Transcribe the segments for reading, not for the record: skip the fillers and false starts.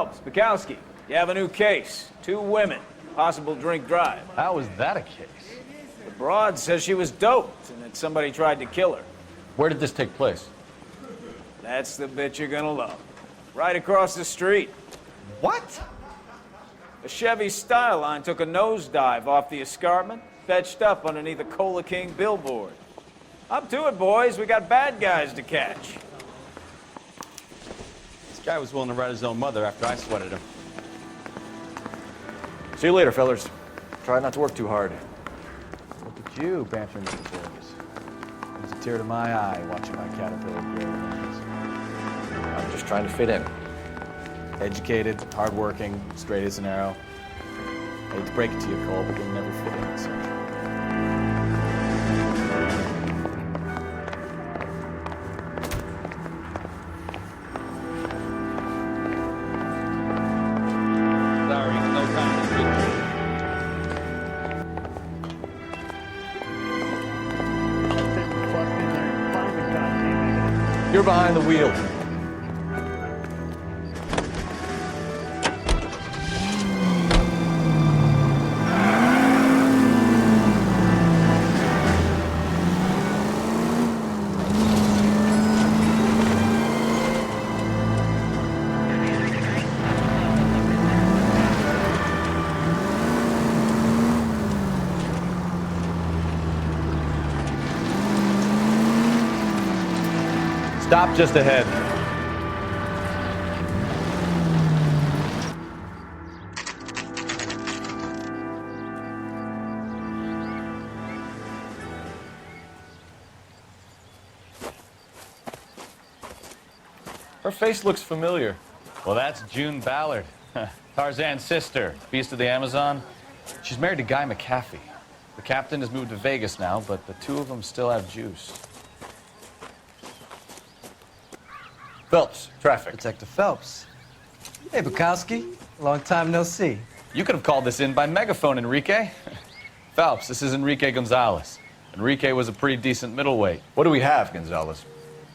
Phelps, Bukowski, you have a new case. 2 women, possible drink drive. How is that a case? The broad says she was doped and that somebody tried to kill her. Where did this take place? That's the bit you're gonna love. Right across the street. What? A Chevy Styline took a nosedive off the escarpment, fetched up underneath a Cola King billboard. Up to it, boys. We got bad guys to catch. This guy was willing to write his own mother after I sweated him. See you later, fellas. Try not to work too hard. Look at you, bantering with the boys. There's a tear to my eye watching my caterpillar grow wings. I'm just trying to fit in. Educated, hardworking, straight as an arrow. I hate to break it to you, Cole, but you'll never fit in, son. You're behind the wheel. Stop just ahead. Her face looks familiar. Well, that's June Ballard, Tarzan's sister, beast of the Amazon. She's married to Guy McAfee. The captain has moved to Vegas now, but the 2 of them still have juice. Phelps, traffic. Detective Phelps. Hey, Bukowski. Long time no see. You could have called this in by megaphone, Enrique. Phelps, this is Enrique Gonzalez. Enrique was a pretty decent middleweight. What do we have, Gonzalez?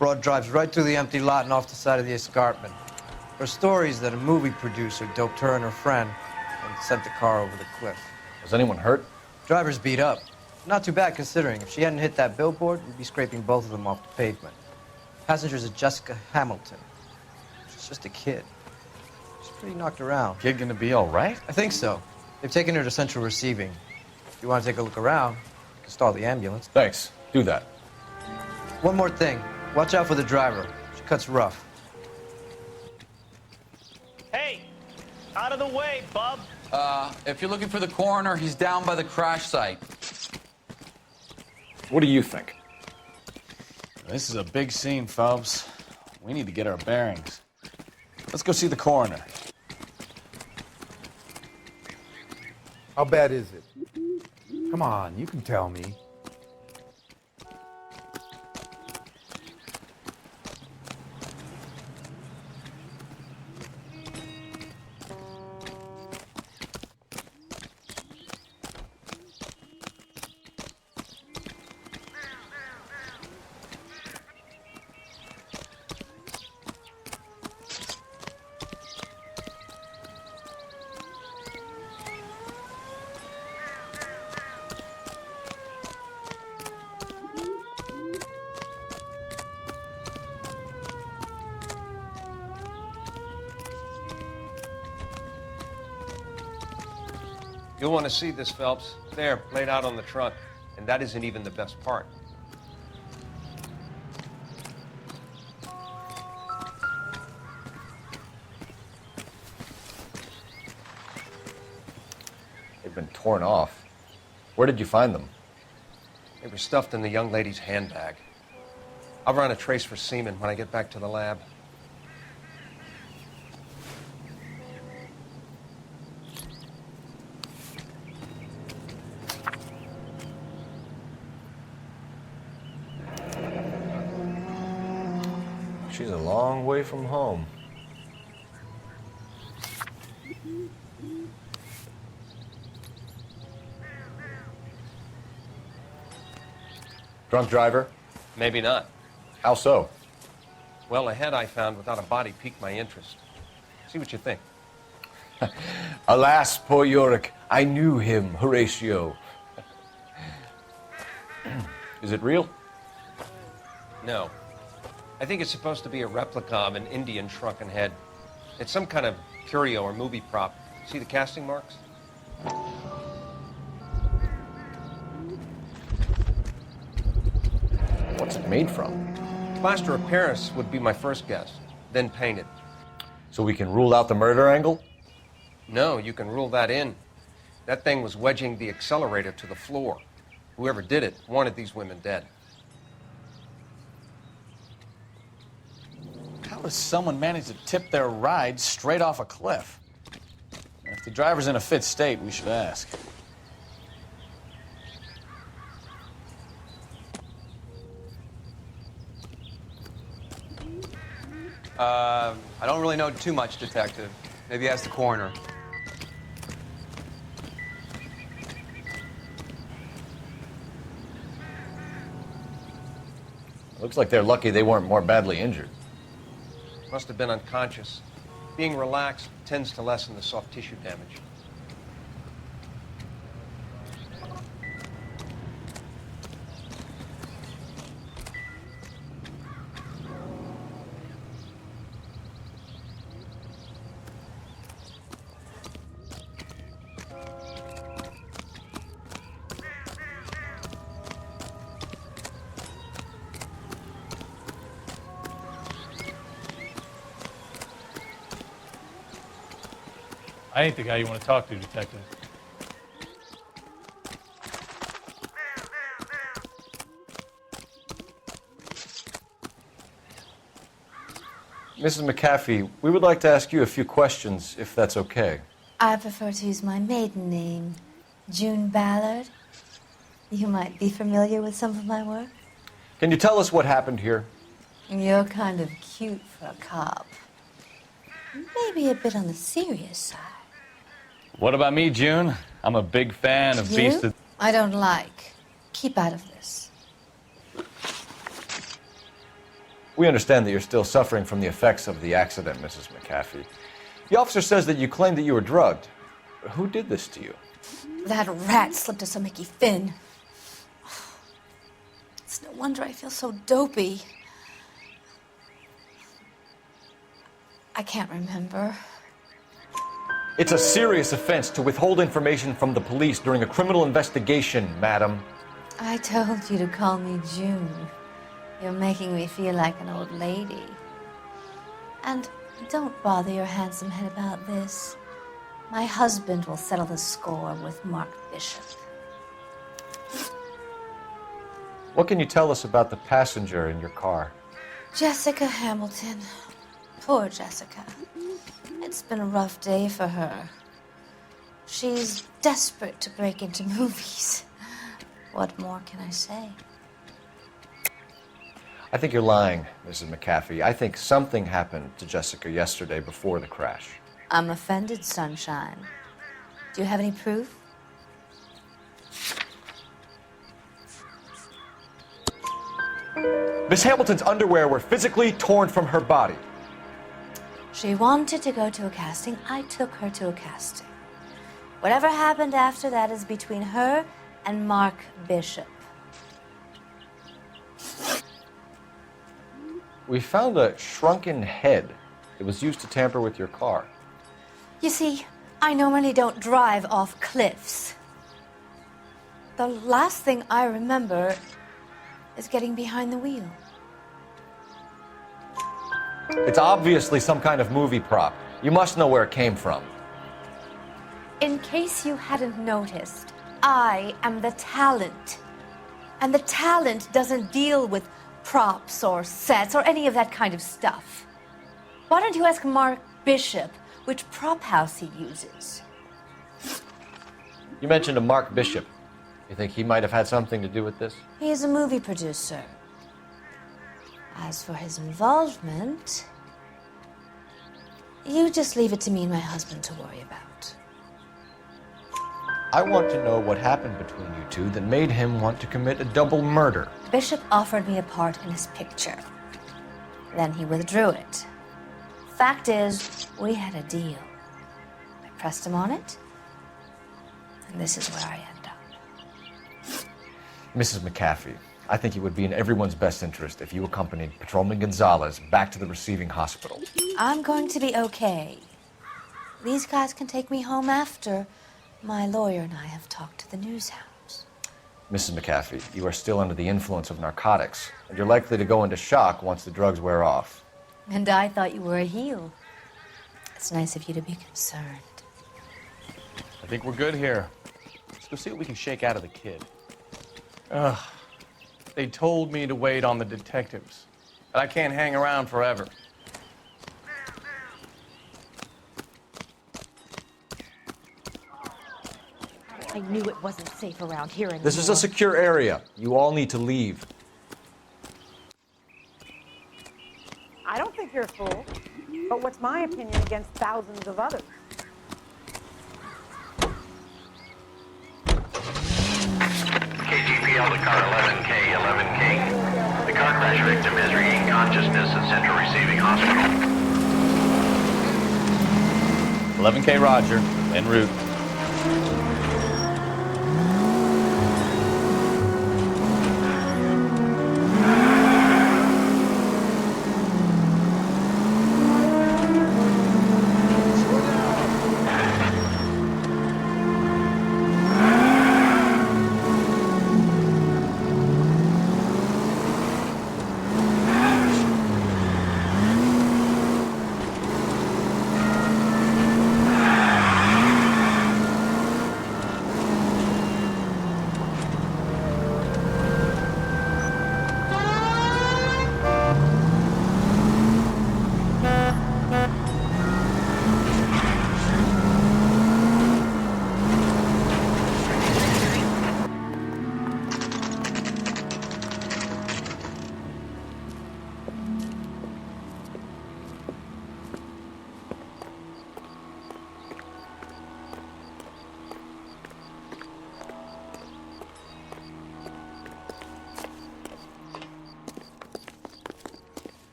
Broad drives right through the empty lot and off the side of the escarpment. There are stories that a movie producer doped her and her friend and sent the car over the cliff. Was anyone hurt? Driver's beat up. Not too bad considering. If she hadn't hit that billboard, we'd be scraping both of them off the pavement. Passenger's a Jessica Hamilton. She's just a kid. She's pretty knocked around. Kid gonna be all right? I think so. They've taken her to central receiving. If you want to take a look around, you can stall the ambulance. Thanks. Do that. One more thing. Watch out for the driver. She cuts rough. Hey, out of the way, bub. If you're looking for the coroner, he's down by the crash site. What do you think? This is a big scene, Phelps. We need to get our bearings. Let's go see the coroner. How bad is it? Come on, you can tell me. You'll want to see this, Phelps. There, laid out on the trunk. And that isn't even the best part. They've been torn off. Where did you find them? They were stuffed in the young lady's handbag. I'll run a trace for semen when I get back to the lab. She's a long way from home. Drunk driver? Maybe not. How so? Well, a head I found without a body piqued my interest. See what you think. Alas, poor Yorick, I knew him, Horatio. Is it real? No. I think it's supposed to be a replica of an Indian shrunken head. It's some kind of curio or movie prop. See the casting marks? What's it made from? Plaster of Paris would be my first guess, then painted. So we can rule out the murder angle? No, you can rule that in. That thing was wedging the accelerator to the floor. Whoever did it wanted these women dead. How does someone manage to tip their ride straight off a cliff? If the driver's in a fit state, we should ask. I don't really know too much, Detective. Maybe ask the coroner. Looks like they're lucky they weren't more badly injured. Must have been unconscious. Being relaxed tends to lessen the soft tissue damage. I ain't the guy you want to talk to, Detective. Mrs. McAfee, we would like to ask you a few questions, if that's okay. I prefer to use my maiden name, June Ballard. You might be familiar with some of my work. Can you tell us what happened here? You're kind of cute for a cop. Maybe a bit on the serious side. What about me, June? I'm a big fan of Beast of... I don't like. Keep out of this. We understand that you're still suffering from the effects of the accident, Mrs. McAfee. The officer says that you claimed that you were drugged. Who did this to you? That rat slipped us some Mickey Finn. It's no wonder I feel so dopey. I can't remember. It's a serious offense to withhold information from the police during a criminal investigation, madam. I told you to call me June. You're making me feel like an old lady. And don't bother your handsome head about this. My husband will settle the score with Mark Bishop. What can you tell us about the passenger in your car? Jessica Hamilton. Poor Jessica. It's been a rough day for her. She's desperate to break into movies. What more can I say? I think you're lying, Mrs. McAfee. I think something happened to Jessica yesterday before the crash. I'm offended, Sunshine. Do you have any proof? Miss Hamilton's underwear were physically torn from her body. She wanted to go to a casting. I took her to a casting. Whatever happened after that is between her and Mark Bishop. We found a shrunken head. It was used to tamper with your car. You see, I normally don't drive off cliffs. The last thing I remember is getting behind the wheel. It's obviously some kind of movie prop. You must know where it came from. In case you hadn't noticed, I am the talent. And the talent doesn't deal with props or sets or any of that kind of stuff. Why don't you ask Mark Bishop which prop house he uses? You mentioned a Mark Bishop. You think he might have had something to do with this? He is a movie producer. As for his involvement, you just leave it to me and my husband to worry about. I want to know what happened between you two that made him want to commit a double murder. Bishop offered me a part in his picture. Then he withdrew it. Fact is, we had a deal. I pressed him on it. And this is where I end up. Mrs. McAfee, I think it would be in everyone's best interest if you accompanied Patrolman Gonzalez back to the receiving hospital. I'm going to be okay. These guys can take me home after my lawyer and I have talked to the news hounds. Mrs. McAfee, you are still under the influence of narcotics, and you're likely to go into shock once the drugs wear off. And I thought you were a heel. It's nice of you to be concerned. I think we're good here. Let's go see what we can shake out of the kid. Ugh. They told me to wait on the detectives, but I can't hang around forever. I knew it wasn't safe around here anymore. This is a secure area. You all need to leave. I don't think you're a fool. But what's my opinion against thousands of others? KGPL to car 11K, 11K. The car crash victim is regaining consciousness at Central Receiving Hospital. 11K Roger, en route.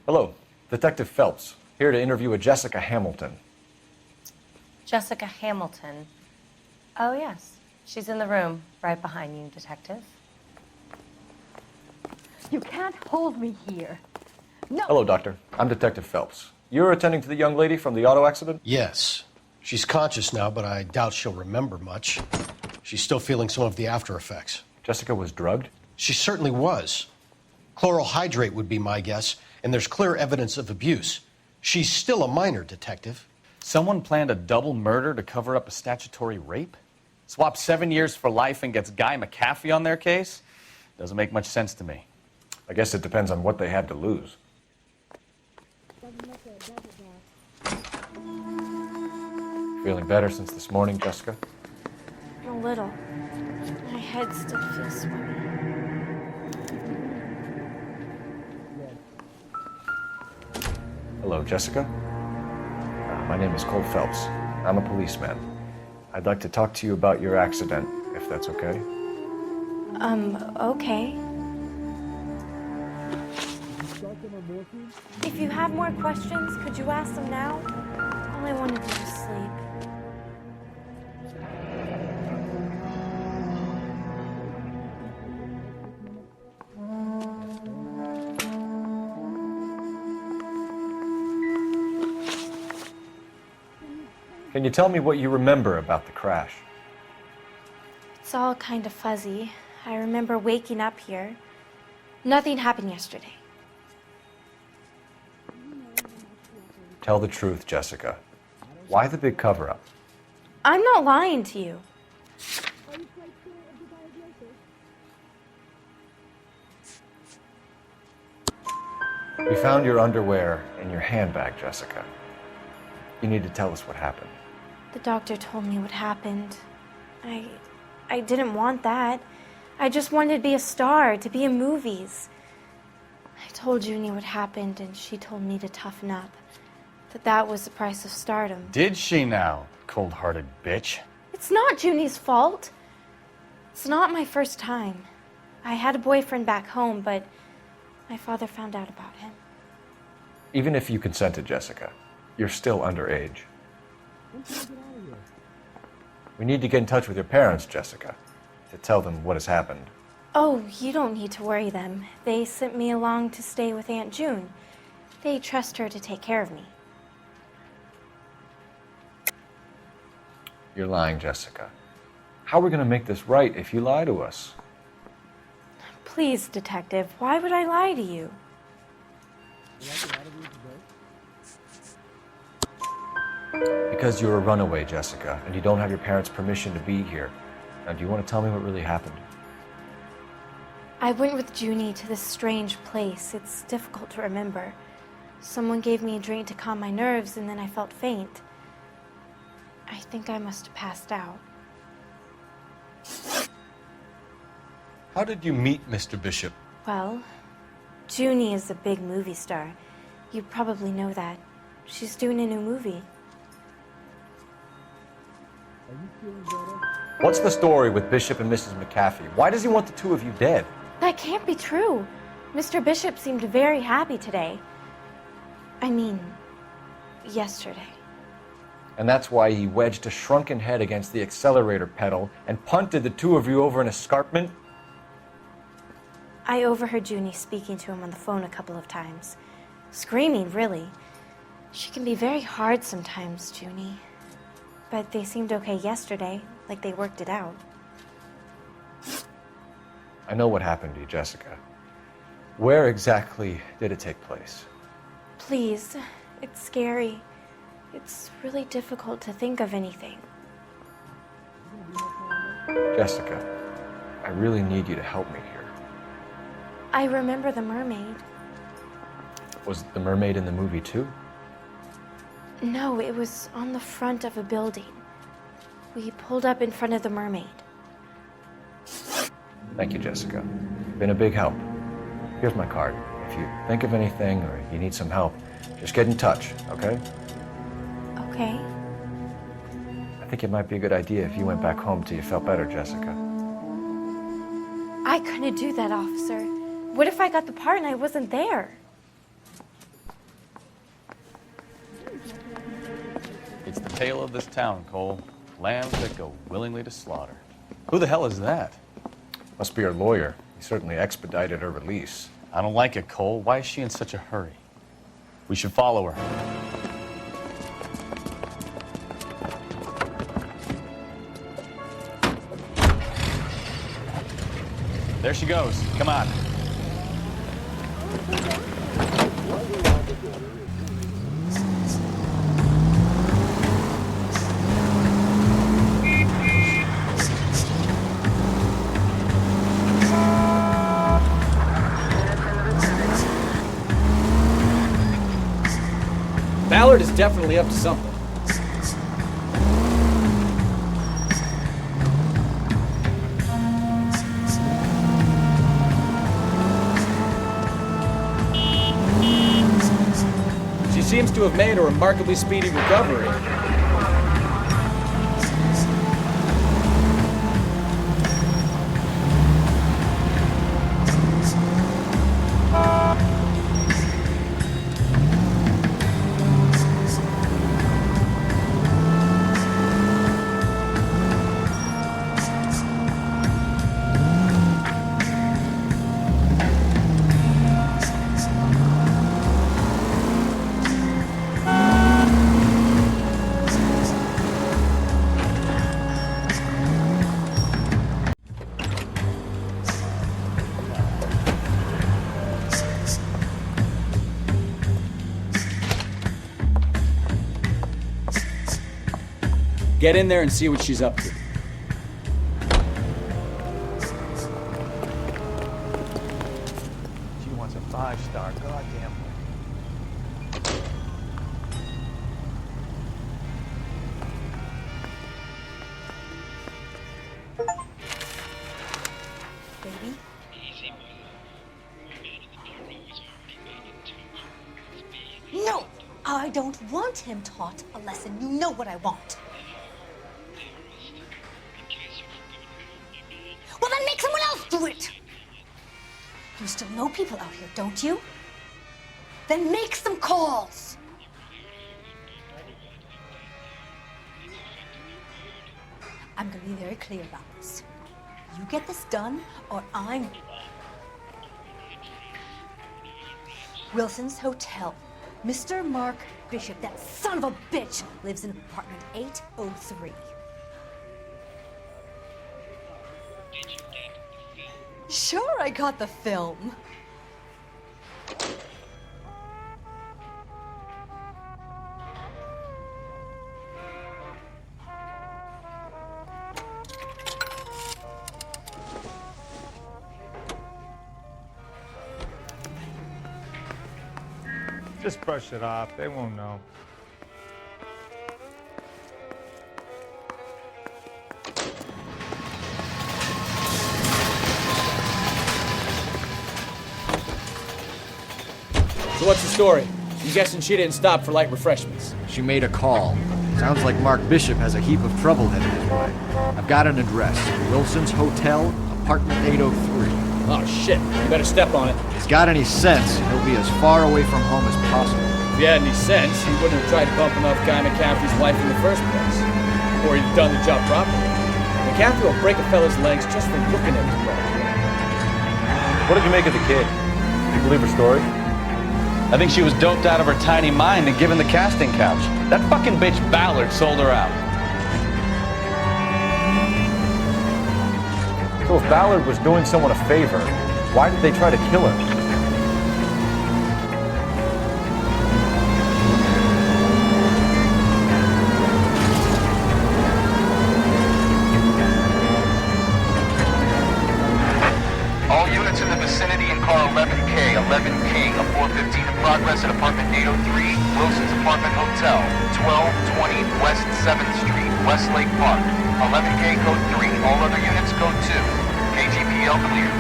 Hello, Detective Phelps, here to interview a Jessica Hamilton. Jessica Hamilton. Oh, yes. She's in the room, right behind you, Detective. You can't hold me here. No. Hello, Doctor. I'm Detective Phelps. You're attending to the young lady from the auto accident? Yes. She's conscious now, but I doubt she'll remember much. She's still feeling some of the after effects. Jessica was drugged? She certainly was. Chloral hydrate would be my guess, and there's clear evidence of abuse. She's still a minor, Detective. Someone planned a double murder to cover up a statutory rape? Swap 7 years for life and gets Guy McAfee on their case? Doesn't make much sense to me. I guess it depends on what they had to lose. Feeling better since this morning, Jessica? A little. My head still feels swimming. Hello, Jessica. My name is Cole Phelps. I'm a policeman. I'd like to talk to you about your accident, if that's okay. Okay. If you have more questions, could you ask them now? All I want to do is sleep. Can you tell me what you remember about the crash? It's all kind of fuzzy. I remember waking up here. Nothing happened yesterday. Tell the truth, Jessica. Why the big cover-up? I'm not lying to you. We found your underwear in your handbag, Jessica. You need to tell us what happened. The doctor told me what happened. I didn't want that. I just wanted to be a star, to be in movies. I told Junie what happened, and she told me to toughen up. That was the price of stardom. Did she now, cold-hearted bitch? It's not Junie's fault. It's not my first time. I had a boyfriend back home, but my father found out about him. Even if you consented, Jessica, you're still underage. We need to get in touch with your parents, Jessica, to tell them what has happened. Oh, you don't need to worry them. They sent me along to stay with Aunt June. They trust her to take care of me. You're lying, Jessica. How are we going to make this right if you lie to us? Please, Detective, why would I lie to you? Because you're a runaway, Jessica, and you don't have your parents' permission to be here. Now, do you want to tell me what really happened? I went with Junie to this strange place. It's difficult to remember. Someone gave me a drink to calm my nerves, and then I felt faint. I think I must have passed out. How did you meet Mr. Bishop? Well, Junie is a big movie star. You probably know that. She's doing a new movie. What's the story with Bishop and Mrs. McAfee? Why does he want the two of you dead? That can't be true. Mr. Bishop seemed very happy today. I mean, yesterday. And that's why he wedged a shrunken head against the accelerator pedal and punted the two of you over an escarpment? I overheard Junie speaking to him on the phone a couple of times. Screaming, really. She can be very hard sometimes, Junie. But they seemed okay yesterday, like they worked it out. I know what happened to you, Jessica. Where exactly did it take place? Please, it's scary. It's really difficult to think of anything. Jessica, I really need you to help me here. I remember the mermaid. Was the mermaid in the movie too? No, it was on the front of a building. We pulled up in front of the mermaid. Thank you, Jessica. You've been a big help. Here's my card. If you think of anything or you need some help, just get in touch, okay? Okay. I think it might be a good idea if you went back home till you felt better, Jessica. I couldn't do that, officer. What if I got the part and I wasn't there? It's the tale of this town, Cole. Lambs that go willingly to slaughter. Who the hell is that? Must be her lawyer. He certainly expedited her release. I don't like it, Cole. Why is she in such a hurry? We should follow her. There she goes. Come on. Ballard is definitely up to something. She seems to have made a remarkably speedy recovery. Get in there and see what she's up to. She wants a 5-star, goddamn. Baby? No! I don't want him taught a lesson. You know what I want. Well, then make someone else do it! You still know people out here, don't you? Then make some calls! very clear about this. You get this done, or I'm... Wilson's Hotel. Mr. Mark Bishop, that son of a bitch, lives in apartment 803. Sure, I got the film. Just brush it off. They won't know. So what's the story? I'm guessing she didn't stop for light refreshments. She made a call. Sounds like Mark Bishop has a heap of trouble headed his way. I've got an address. Wilson's Hotel, apartment 803. Oh shit, you better step on it. If he's got any sense, he'll be as far away from home as possible. If he had any sense, he wouldn't have tried bumping off Guy McCaffrey's wife in the first place. Or he'd done the job properly. McCaffrey will break a fella's legs just for looking at him. What did you make of the kid? You believe her story? I think she was doped out of her tiny mind and given the casting couch. That fucking bitch Ballard sold her out. So if Ballard was doing someone a favor, why did they try to kill her? All units in the vicinity in car 11K, 11 King, a 415 in progress at apartment 803, Wilson's Apartment Hotel, 1220 West 7th Street, Westlake Park. 11K code 3, all other units code 2. KGPL clear.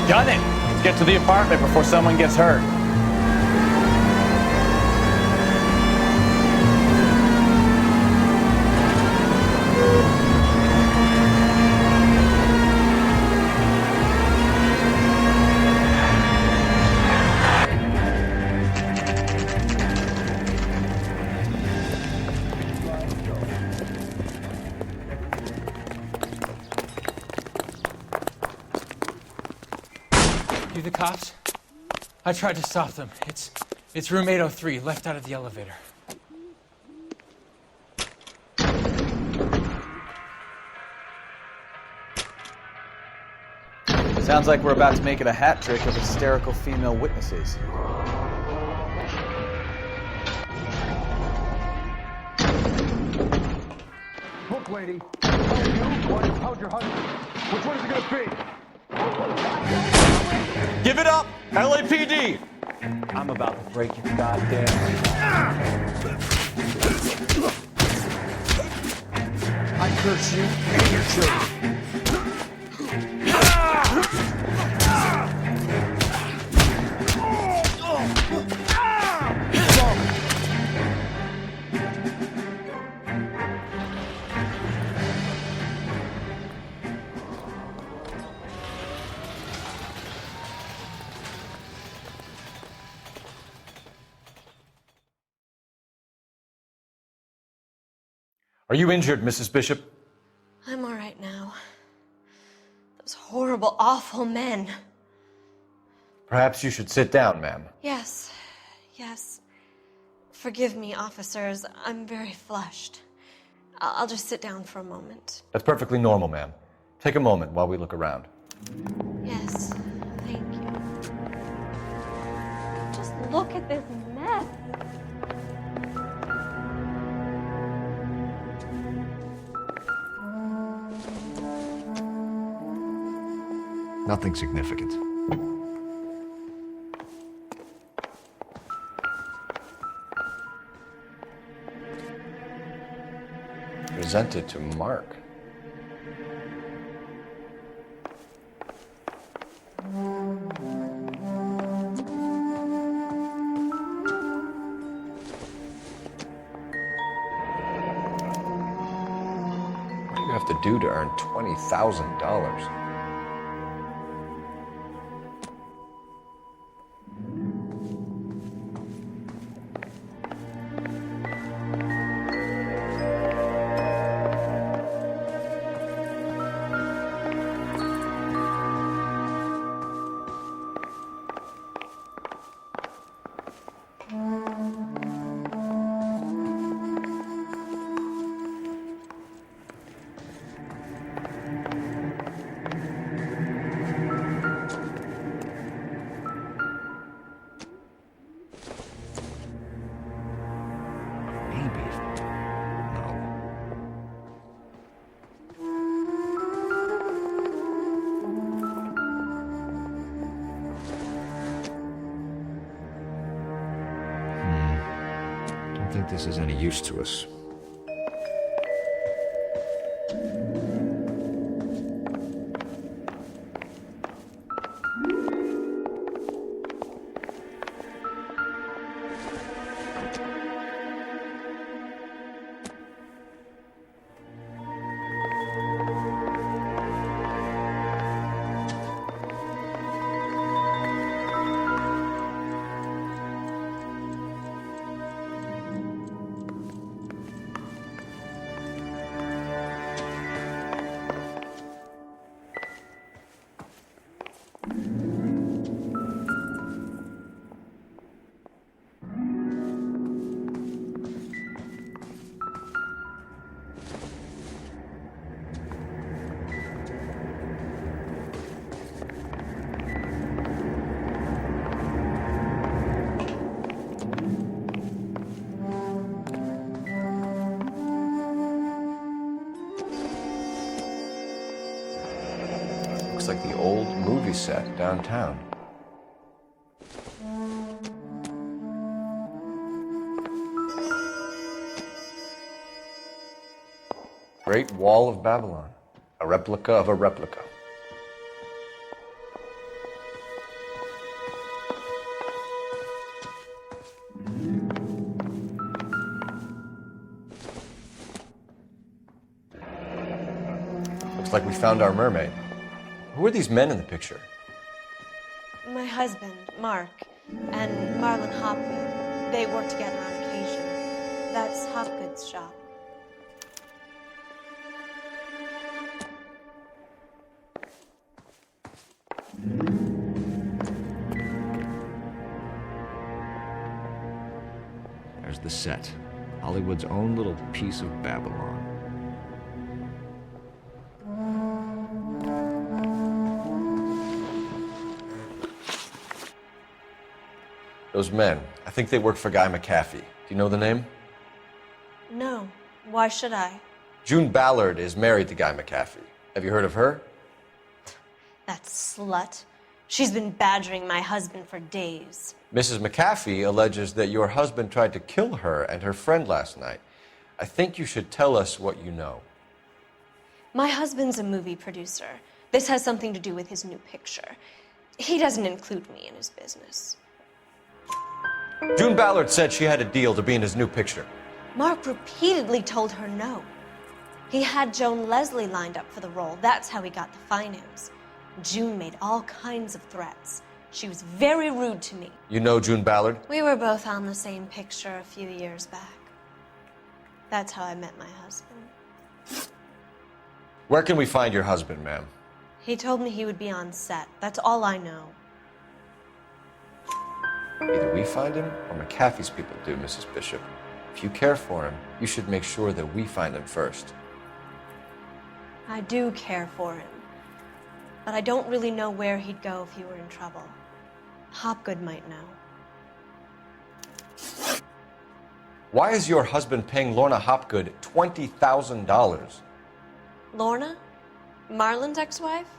Done it! Let's get to the apartment before someone gets hurt. You the cops? I tried to stop them. It's room 803, left out of the elevator. Sounds like we're about to make it a hat trick of hysterical female witnesses. Look, lady. How's your husband? Which one is it gonna be? Give it up! LAPD! I'm about to break your goddamn... I curse you and your children. Are you injured, Mrs. Bishop? I'm all right now. Those horrible, awful men. Perhaps you should sit down, ma'am. Yes, yes. Forgive me, officers. I'm very flushed. I'll just sit down for a moment. That's perfectly normal, ma'am. Take a moment while we look around. Yes, thank you. Just look at this mess. Nothing significant. Presented to Mark. What do you have to do to earn $20,000? think this is any use to us. Looks like the old movie set downtown. Great Wall of Babylon, a replica of a replica. Looks like we found our mermaid. Who are these men in the picture? My husband, Mark, and Marlon Hopgood. They work together on occasion. That's Hopgood's shop. There's the set. Hollywood's own little piece of Babylon. Those men, I think they work for Guy McAfee. Do you know the name? No. Why should I? June Ballard is married to Guy McAfee. Have you heard of her? That slut. She's been badgering my husband for days. Mrs. McAfee alleges that your husband tried to kill her and her friend last night. I think you should tell us what you know. My husband's a movie producer. This has something to do with his new picture. He doesn't include me in his business. June Ballard said she had a deal to be in his new picture. Mark repeatedly told her no. He had Joan Leslie lined up for the role. That's how he got the finance. June made all kinds of threats. She was very rude to me. You know June Ballard? We were both on the same picture a few years back. That's how I met my husband. Where can we find your husband, ma'am? He told me he would be on set. That's all I know. Either we find him or McAfee's people do, Mrs. Bishop. If you care for him, you should make sure that we find him first. I do care for him. But I don't really know where he'd go if he were in trouble. Hopgood might know. Why is your husband paying Lorna Hopgood $20,000? Lorna? Marlon's ex-wife?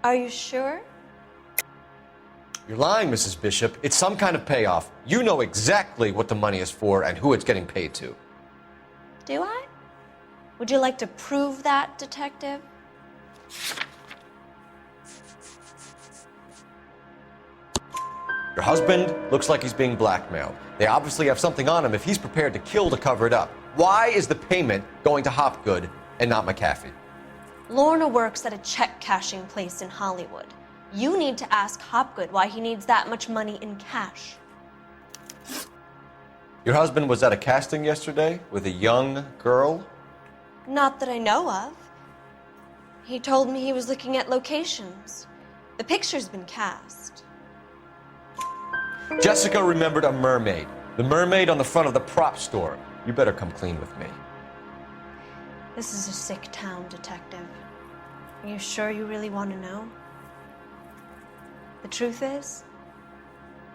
Are you sure? You're lying, Mrs. Bishop. It's some kind of payoff. You know exactly what the money is for and who it's getting paid to. Do I? Would you like to prove that, detective? Your husband looks like he's being blackmailed. They obviously have something on him if he's prepared to kill to cover it up. Why is the payment going to Hopgood and not McAfee? Lorna works at a check-cashing place in Hollywood. You need to ask Hopgood why he needs that much money in cash. Your husband was at a casting yesterday with a young girl? Not that I know of. He told me he was looking at locations. The picture's been cast. Jessica remembered a mermaid. The mermaid on the front of the prop store. You better come clean with me. This is a sick town, detective. Are you sure you really want to know? The truth is,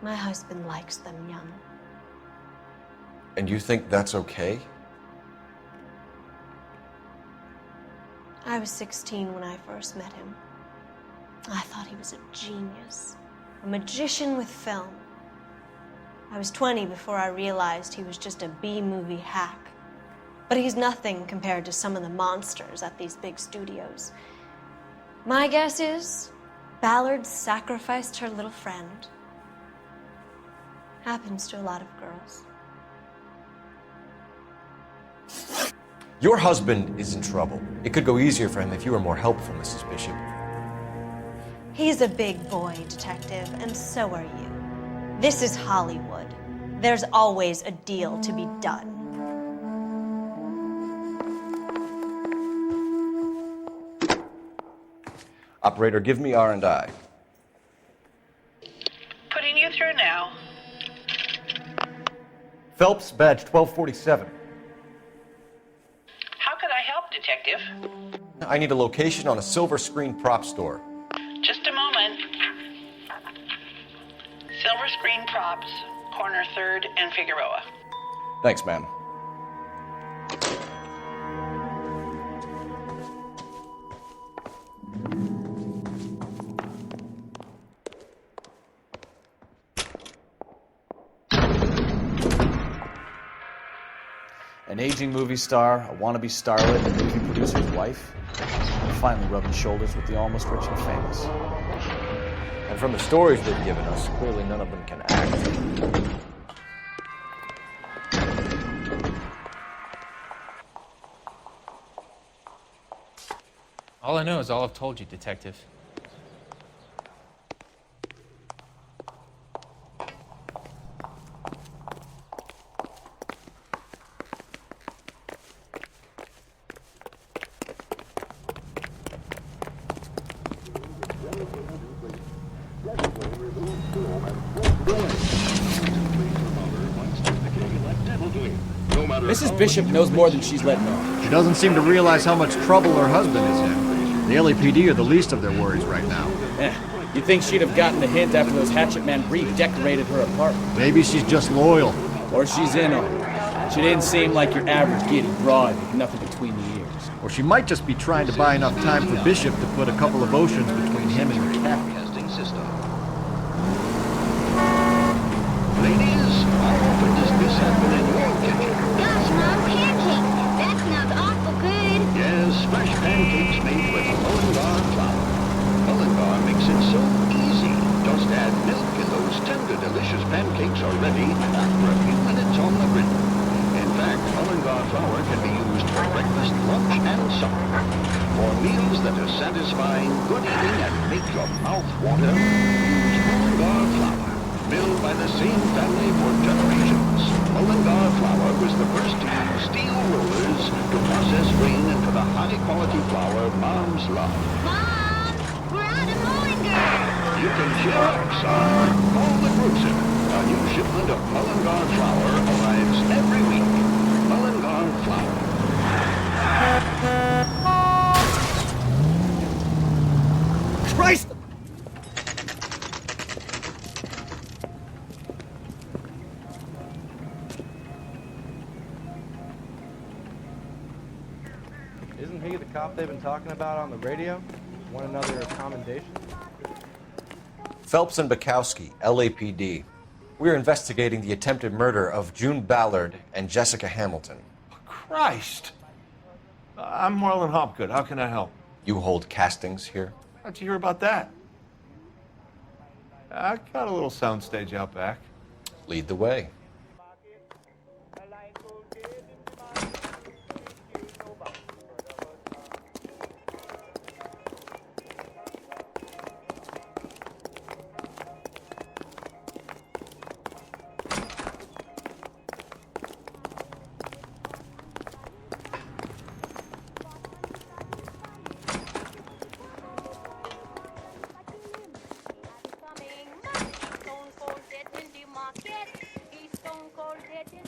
my husband likes them young. And you think that's okay? I was 16 when I first met him. I thought he was a genius, a magician with film. I was 20 before I realized he was just a B-movie hack. But he's nothing compared to some of the monsters at these big studios. My guess is Ballard sacrificed her little friend. Happens to a lot of girls. Your husband is in trouble. It could go easier for him if you were more helpful, Mrs. Bishop. He's a big boy, Detective, and so are you. This is Hollywood. There's always a deal to be done. Operator, give me R&I. Putting you through now. Phelps, badge 1247. How could I help, Detective? I need a location on a silver screen prop store. Just a moment. Silver Screen Props, corner 3rd and Figueroa. Thanks, ma'am. An aging movie star, a wannabe starlet, a movie producer's wife, and finally rubbing shoulders with the almost rich and famous. And from the stories they've given us, clearly none of them can act. All I know is all I've told you, Detective. Mrs. Bishop knows more than she's letting on. She doesn't seem to realize how much trouble her husband is in. The LAPD are the least of their worries right now. You'd think she'd have gotten the hint after those hatchet men redecorated her apartment. Maybe she's just loyal. Or she's in on it. She didn't seem like your average giddy broad with nothing between the ears. Or she might just be trying to buy enough time for Bishop to put a couple of oceans between him and the cat. Testing system. Ladies, how often does this happen in your kitchen? Gosh, Mom, pancakes! That sounds awful good. Yes, fresh pancakes made with Mullingar flour. Mullingar makes it so easy. Just add milk and those tender, delicious pancakes are ready after a few minutes on the griddle. In fact, Mullingar flour can be used for breakfast, lunch, and supper. For meals that are satisfying, good eating, and make your mouth water, use Mullingar flour. Built by the same family for generations, Mullingar flour was the first to use steel rollers to process grain into the high-quality flour Moms love. Mom, we're out of Mullinger. You can cheer up, son. Call the grocer. A new shipment of Mullingar flour arrives every week. Mullingar flour. Christ! Isn't he the cop they've been talking about on the radio? Want another commendation? Phelps and Bukowski, LAPD. We're investigating the attempted murder of June Ballard and Jessica Hamilton. Christ! I'm Marlon Hopgood. How can I help? You hold castings here? How'd you hear about that? I got a little soundstage out back. Lead the way.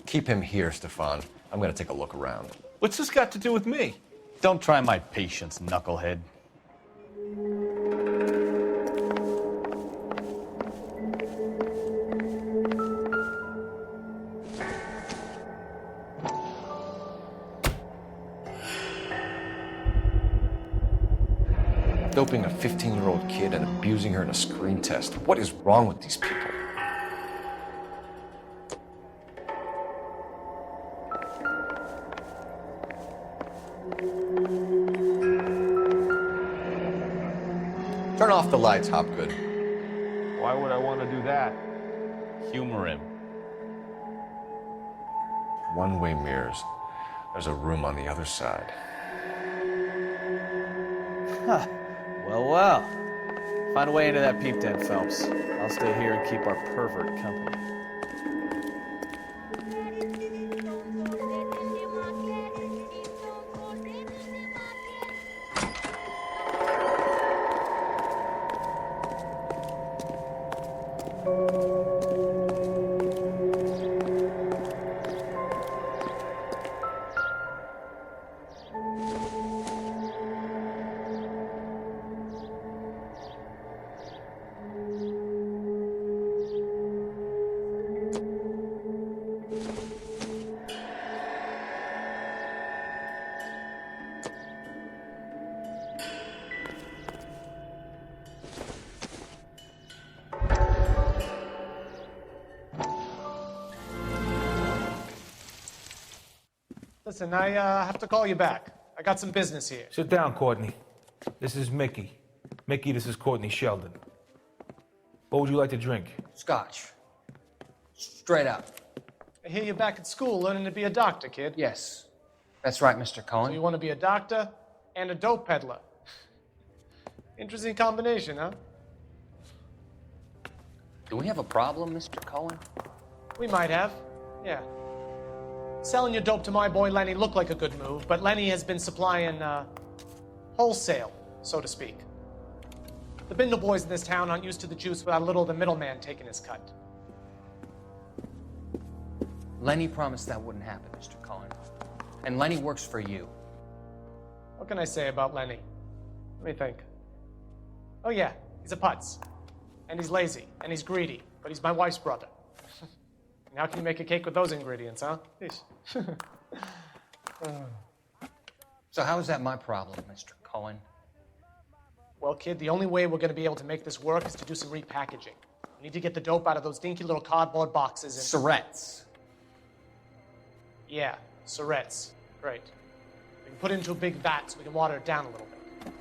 Keep him here, Stefan. I'm gonna take a look around. What's this got to do with me? Don't try my patience, knucklehead. Doping a 15-year-old kid and abusing her in a screen test. What is wrong with these people? Turn off the lights, Hopgood. Why would I want to do that? Humor him. One-way mirrors. There's a room on the other side. Huh. Well, well. Find a way into that peep den, Phelps. I'll stay here and keep our pervert company. Listen, I have to call you back. I got some business here. Sit down, Courtney. This is Mickey. Mickey, this is Courtney Sheldon. What would you like to drink? Scotch. Straight up. I hear you're back at school learning to be a doctor, kid. Yes. That's right, Mr. Cohen. So you want to be a doctor and a dope peddler. Interesting combination, huh? Do we have a problem, Mr. Cohen? We might have, yeah. Selling your dope to my boy Lenny looked like a good move, but Lenny has been supplying, wholesale, so to speak. The Bindle boys in this town aren't used to the juice without a little of the middleman taking his cut. Lenny promised that wouldn't happen, Mr. Cohen. And Lenny works for you. What can I say about Lenny? Let me think. Oh yeah, he's a putz. And he's lazy, and he's greedy, but he's my wife's brother. And how can you make a cake with those ingredients, huh? So how is that my problem, Mr. Cohen? Well, kid, the only way we're going to be able to make this work is to do some repackaging. We need to get the dope out of those dinky little cardboard boxes and... Surrettes. Yeah, surrettes. Great. We can put it into a big vat so we can water it down a little bit.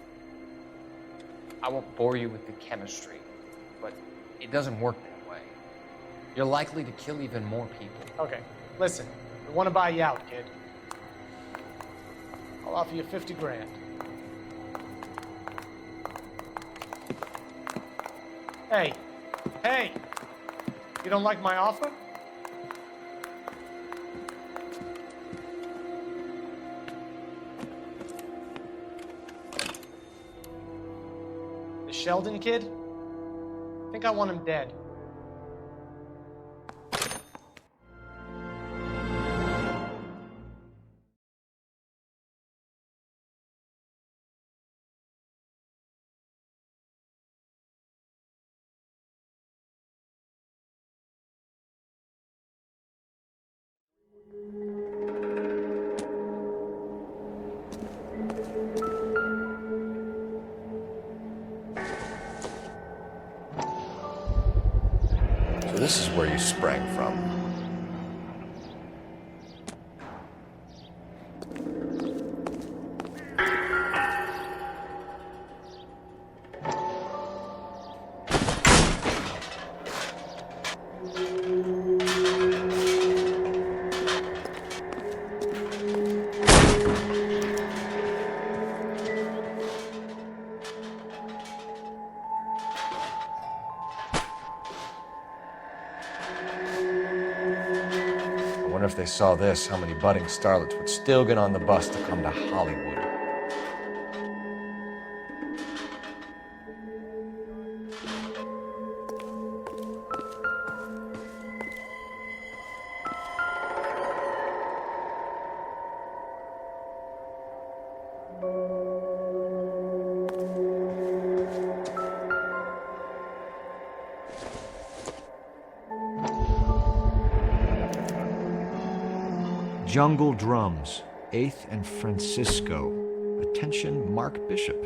I won't bore you with the chemistry, but it doesn't work that way. You're likely to kill even more people. Okay, listen. We want to buy you out, kid. I'll offer you 50 grand. Hey, hey! You don't like my offer? The Sheldon kid? I think I want him dead. So this is where you sprang from. I wonder if they saw this, how many budding starlets would still get on the bus to come to Hollywood. Jungle Drums, 8th and Francisco. Attention, Mark Bishop.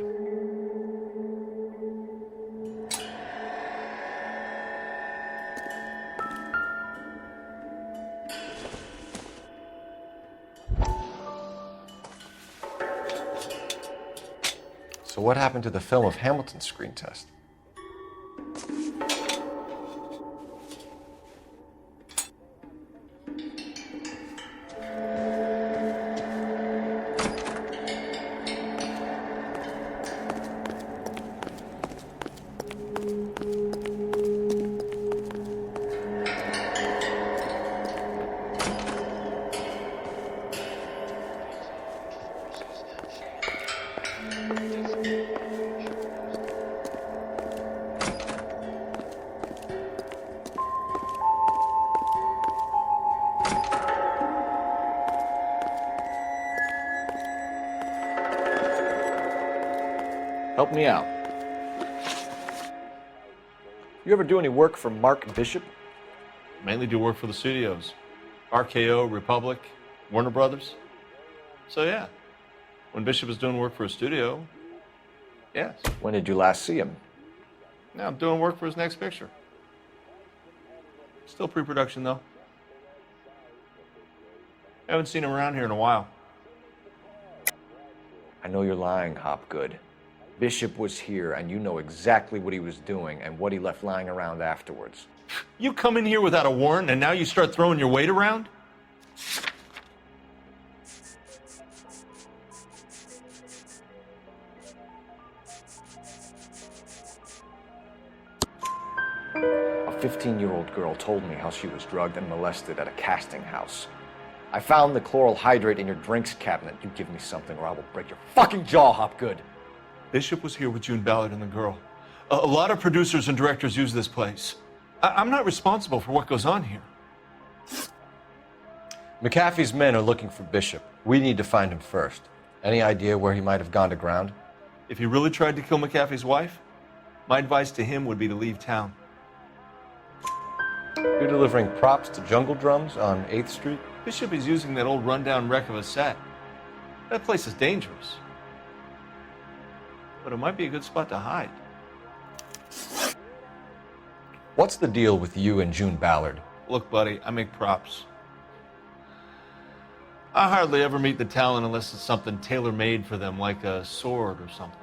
So what happened to the film of Hamilton's screen test? Help me out. You ever do any work for Mark Bishop? Mainly do work for the studios. RKO, Republic, Warner Brothers. So yeah, when Bishop was doing work for a studio, yes. When did you last see him? Now I'm doing work for his next picture. Still pre-production though. Haven't seen him around here in a while. I know you're lying, Hopgood. Bishop was here, and you know exactly what he was doing and what he left lying around afterwards. You come in here without a warrant, and now you start throwing your weight around? A 15-year-old girl told me how she was drugged and molested at a casting house. I found the chloral hydrate in your drinks cabinet. You give me something or I will break your fucking jaw, Hopgood. Bishop was here with June Ballard and the girl. A lot of producers and directors use this place. I'm not responsible for what goes on here. McAfee's men are looking for Bishop. We need to find him first. Any idea where he might have gone to ground? If he really tried to kill McAfee's wife, my advice to him would be to leave town. You're delivering props to Jungle Drums on 8th Street? Bishop is using that old rundown wreck of a set. That place is dangerous. But it might be a good spot to hide. What's the deal with you and June Ballard? Look, buddy, I make props. I hardly ever meet the talent unless it's something tailor-made for them, like a sword or something.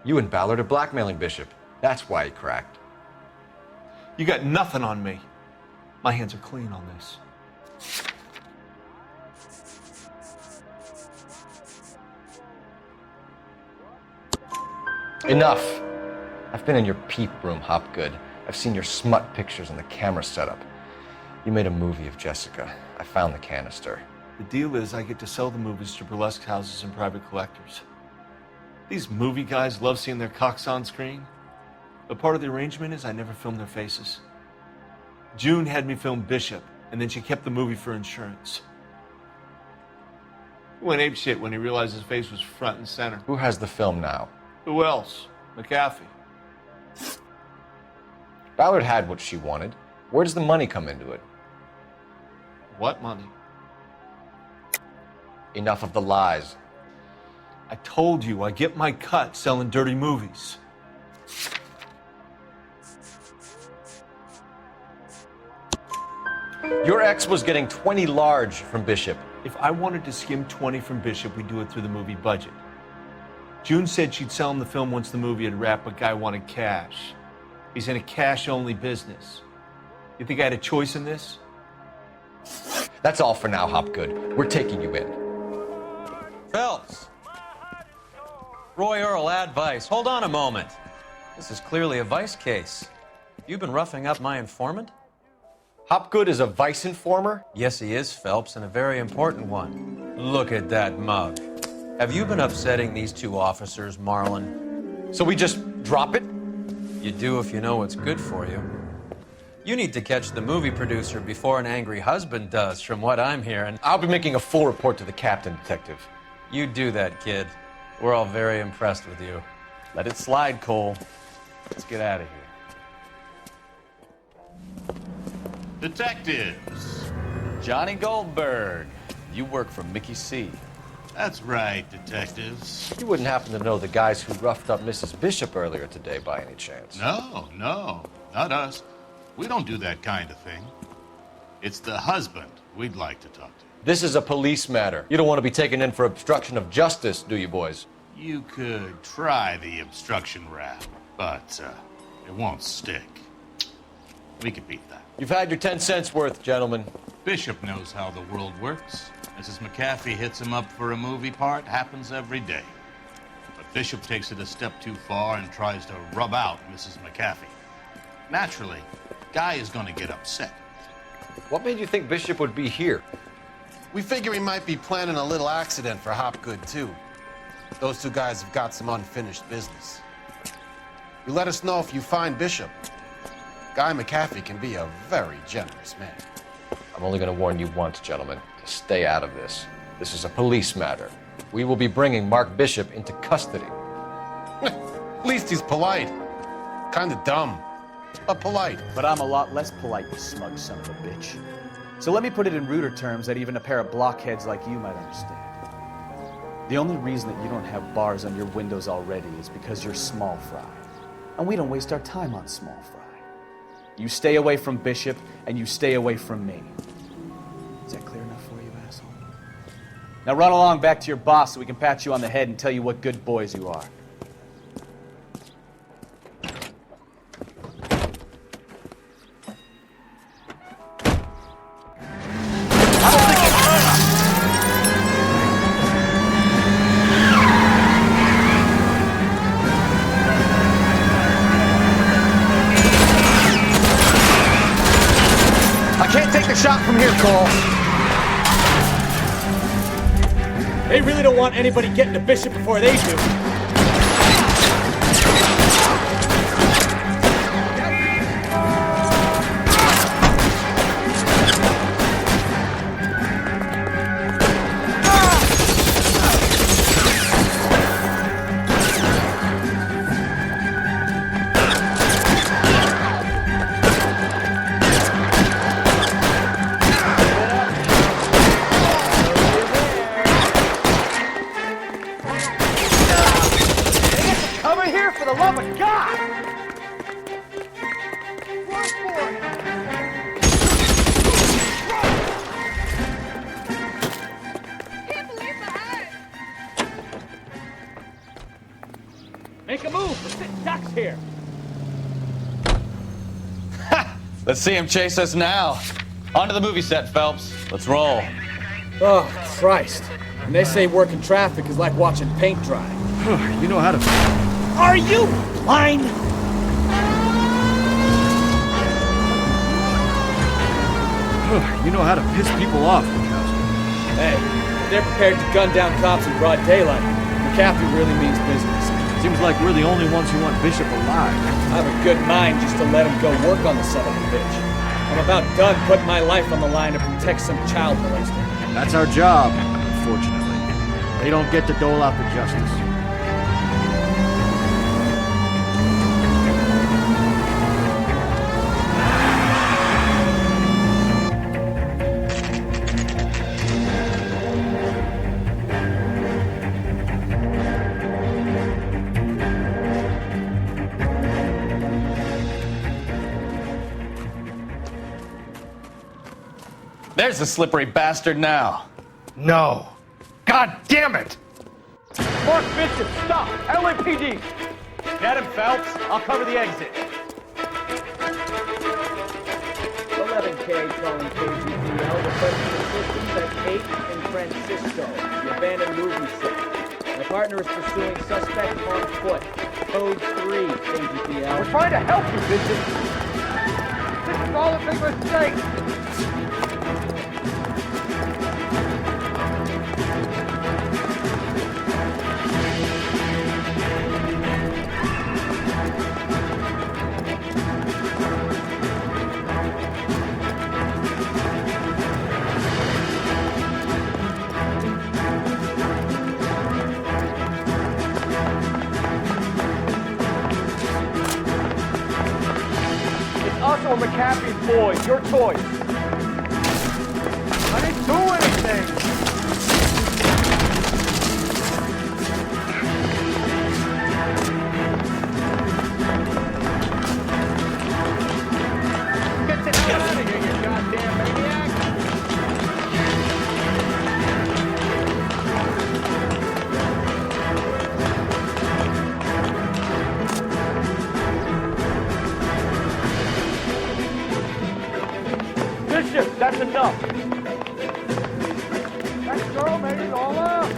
You and Ballard are blackmailing Bishop. That's why he cracked. You got nothing on me. My hands are clean on this. Enough! I've been in your peep room, Hopgood. I've seen your smut pictures and the camera setup. You made a movie of Jessica. I found the canister. The deal is I get to sell the movies to burlesque houses and private collectors. These movie guys love seeing their cocks on screen. But part of the arrangement is I never film their faces. June had me film Bishop, and then she kept the movie for insurance. He went apeshit when he realized his face was front and center. Who has the film now? Who else? McAfee. Ballard had what she wanted. Where does the money come into it? What money? Enough of the lies. I told you I get my cut selling dirty movies. Your ex was getting 20 large from Bishop. If I wanted to skim 20 from Bishop, we'd do it through the movie budget. June said she'd sell him the film once the movie had wrapped, but Guy wanted cash. He's in a cash-only business. You think I had a choice in this? That's all for now, Hopgood. We're taking you in. Phelps! Roy Earl, advice. Hold on a moment. This is clearly a vice case. You've been roughing up my informant? Hopgood is a vice informer? Yes, he is, Phelps, and a very important one. Look at that mug. Have you been upsetting these two officers, Marlin? So we just drop it? You do if you know what's good for you. You need to catch the movie producer before an angry husband does, from what I'm hearing. I'll be making a full report to the captain, Detective. You do that, kid. We're all very impressed with you. Let it slide, Cole. Let's get out of here. Detectives. Johnny Goldberg. You work for Mickey C. That's right, detectives. You wouldn't happen to know the guys who roughed up Mrs. Bishop earlier today by any chance? No, not us. We don't do that kind of thing. It's the husband we'd like to talk to. This is a police matter. You don't want to be taken in for obstruction of justice, do you, boys? You could try the obstruction rap, but it won't stick. We could beat that. You've had your 10 cents worth, gentlemen. Bishop knows how the world works. Mrs. McAfee hits him up for a movie part, happens every day. But Bishop takes it a step too far and tries to rub out Mrs. McAfee. Naturally, Guy is going to get upset. What made you think Bishop would be here? We figure he might be planning a little accident for Hopgood, too. Those two guys have got some unfinished business. You let us know if you find Bishop. Guy McAfee can be a very generous man. I'm only going to warn you once, gentlemen, to stay out of this. This is a police matter. We will be bringing Mark Bishop into custody. At least he's polite. Kind of dumb, but polite. But I'm a lot less polite, you smug son of a bitch. So let me put it in ruder terms that even a pair of blockheads like you might understand. The only reason that you don't have bars on your windows already is because you're small fry. And we don't waste our time on small fry. You stay away from Bishop, and you stay away from me. Is that clear enough for you, asshole? Now run along back to your boss so we can pat you on the head and tell you what good boys you are. Shot from here, Cole. They really don't want anybody getting to Bishop before they do. Make a move. We're sitting ducks here. Let's see him chase us now. On to the movie set, Phelps. Let's roll. Oh, Christ. And they say working traffic is like watching paint dry. You know how to... Are you blind? You know how to piss people off. Hey, if they're prepared to gun down cops in broad daylight, McAfee really means business. Seems like we're the only ones who want Bishop alive. I have a good mind just to let him go work on the son of a bitch. I'm about done putting my life on the line to protect some child molester. That's our job, unfortunately. They don't get to dole out the justice. There's the slippery bastard now. No. God damn it! Mark Bishop, stop! LAPD! Get him, Phelps. I'll cover the exit. 11K calling KGPL, requesting assistance at 8 in Francisco, the abandoned movie set. My partner is pursuing suspect on foot. Code 3, KGPL. We're trying to help you, Bishop. This is all a big mistake. Or McAfee's boys, your choice. I didn't do anything. Get the hell out of here, you goddamn maniac! up. That girl made it all up.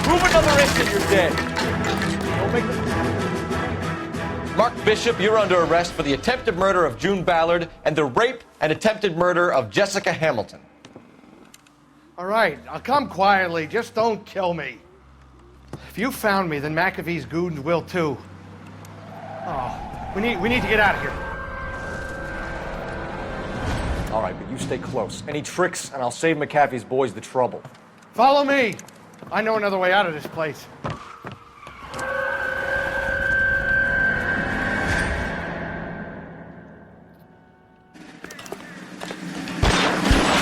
Move another inch and you're dead. Don't make the... Mark Bishop, you're under arrest for the attempted murder of June Ballard and the rape and attempted murder of Jessica Hamilton. All right, I'll come quietly. Just don't kill me. If you found me, then McAfee's goons will too. Oh, we need to get out of here. All right, but you stay close. Any tricks, and I'll save McAfee's boys the trouble. Follow me. I know another way out of this place.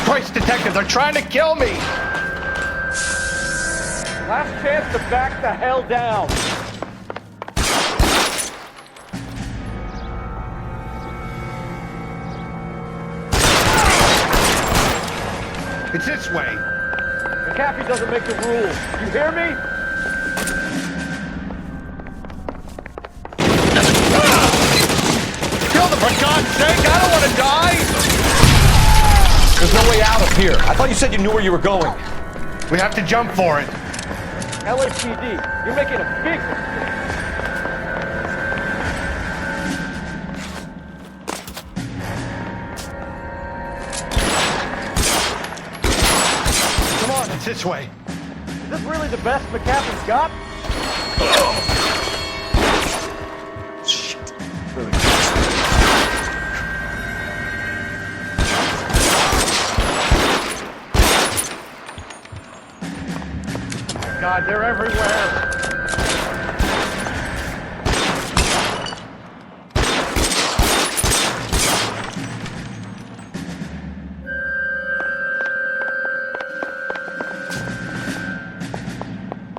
Christ, detectives, they're trying to kill me! Last chance to back the hell down. It's this way. McAfee doesn't make the rules. You hear me? Kill them, for God's sake! I don't want to die! There's no way out of here. I thought you said you knew where you were going. We have to jump for it. LAPD, you're making a big mistake. Come on, it's this way. Is this really the best McAfee's got? Shit. Really. God, they're everywhere.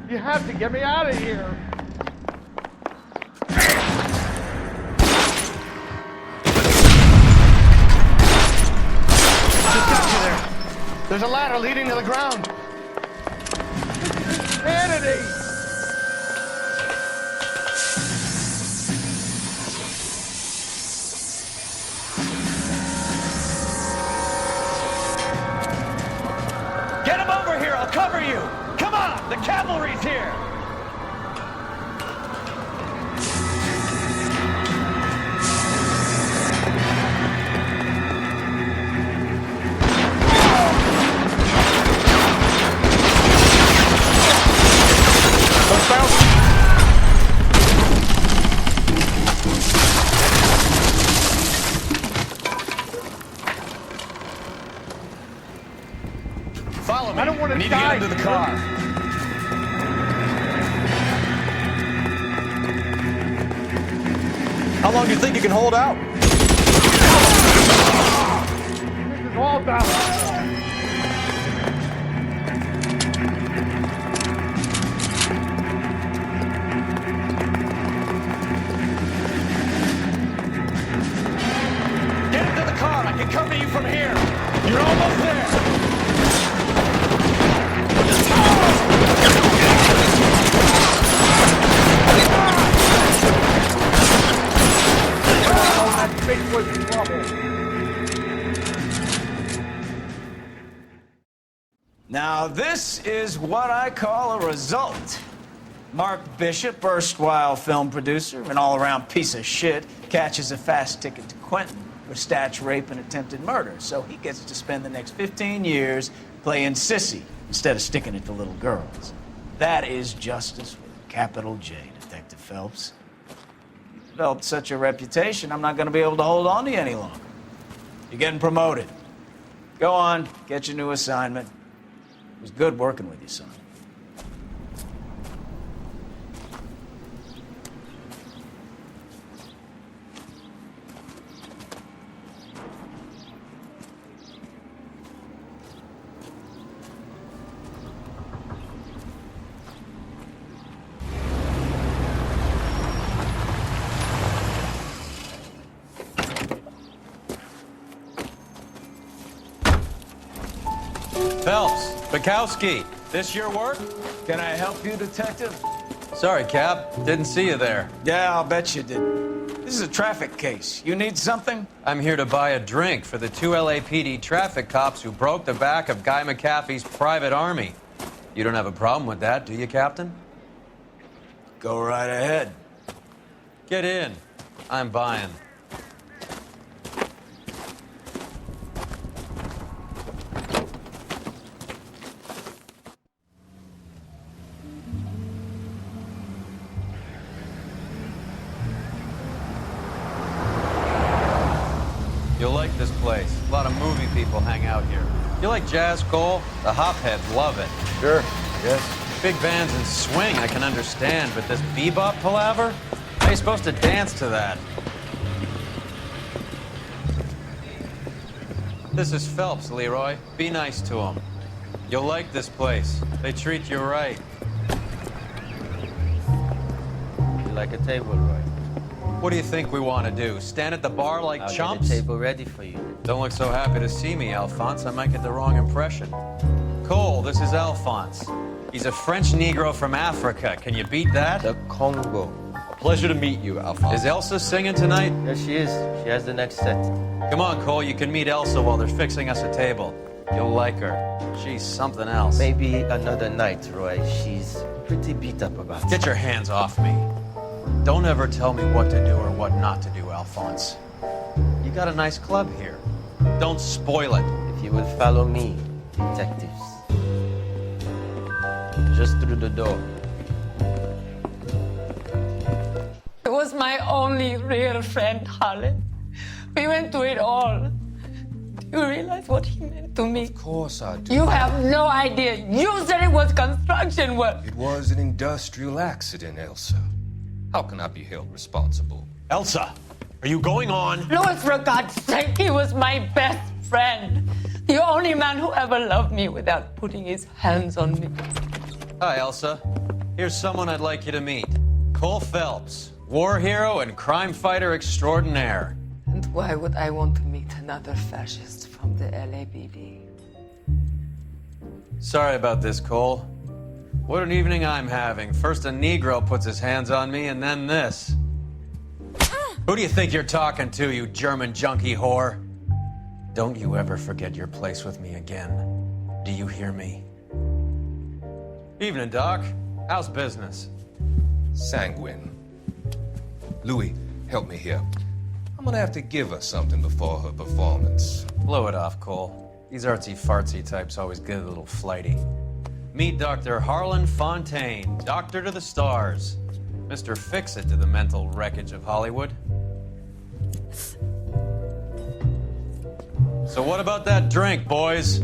You have to get me out of here. Just got you there. There's a ladder leading to the ground. Kennedy! Get him over here, I'll cover you! Come on, the cavalry's here! Follow me. I don't want to We need die. to get into the car. How long do you think you can hold out? This is all down. Get into the car. I can cover you from here. You're almost there. Now, this is what I call a result. Mark Bishop, erstwhile film producer and all-around piece of shit, catches a fast ticket to Quentin for statch rape and attempted murder, so he gets to spend the next 15 years playing sissy instead of sticking it to little girls. That is justice with a capital J, Detective Phelps. You've developed such a reputation, I'm not going to be able to hold on to you any longer. You're getting promoted. Go on, get your new assignment. It was good working with you, son. Phelps, Bukowski, this your work? Can I help you, Detective? Sorry, Cap. Didn't see you there. Yeah, I'll bet you did. This is a traffic case. You need something? I'm here to buy a drink for the 2 LAPD traffic cops who broke the back of Guy McAfee's private army. You don't have a problem with that, do you, Captain? Go right ahead. Get in. I'm buying. You'll like this place. A lot of movie people hang out here. You like jazz, Cole? The hopheads love it. Sure, yes. Big bands and swing, I can understand, but this bebop palaver? How are you supposed to dance to that? This is Phelps, Leroy. Be nice to him. You'll like this place. They treat you right. You like a table, Roy? What do you think we want to do? Stand at the bar like I'll chumps? get a table ready for you. Don't look so happy to see me, Alphonse. I might get the wrong impression. Cole, this is Alphonse. He's a French Negro from Africa. Can you beat that? The Congo. A pleasure to meet you, Alphonse. Is Elsa singing tonight? Yes, she is. She has the next set. Come on, Cole. You can meet Elsa while they're fixing us a table. You'll like her. She's something else. Maybe another night, Roy. She's pretty beat up about it. Get your hands off me. Don't ever tell me what to do or what not to do, Alphonse. You got a nice club here. Don't spoil it. If you will follow me, detectives. Just through the door. He was my only real friend, Harlan. We went through it all. Do you realize what he meant to me? Of course I do. You have no idea. You said it was construction work. It was an industrial accident, Elsa. How can I be held responsible? Elsa, are you going on? Louis, for God's sake, he was my best friend. The only man who ever loved me without putting his hands on me. Hi, Elsa. Here's someone I'd like you to meet. Cole Phelps, war hero and crime fighter extraordinaire. And why would I want to meet another fascist from the LAPD? Sorry about this, Cole. What an evening I'm having. First a Negro puts his hands on me, and then this. Who do you think you're talking to, you German junkie whore? Don't you ever forget your place with me again. Do you hear me? Evening, Doc. How's business? Sanguine. Louis, help me here. I'm gonna have to give her something before her performance. Blow it off, Cole. These artsy-fartsy types always get a little flighty. Meet Dr. Harlan Fontaine, doctor to the stars. Mr. Fix-It to the mental wreckage of Hollywood. So what about that drink, boys?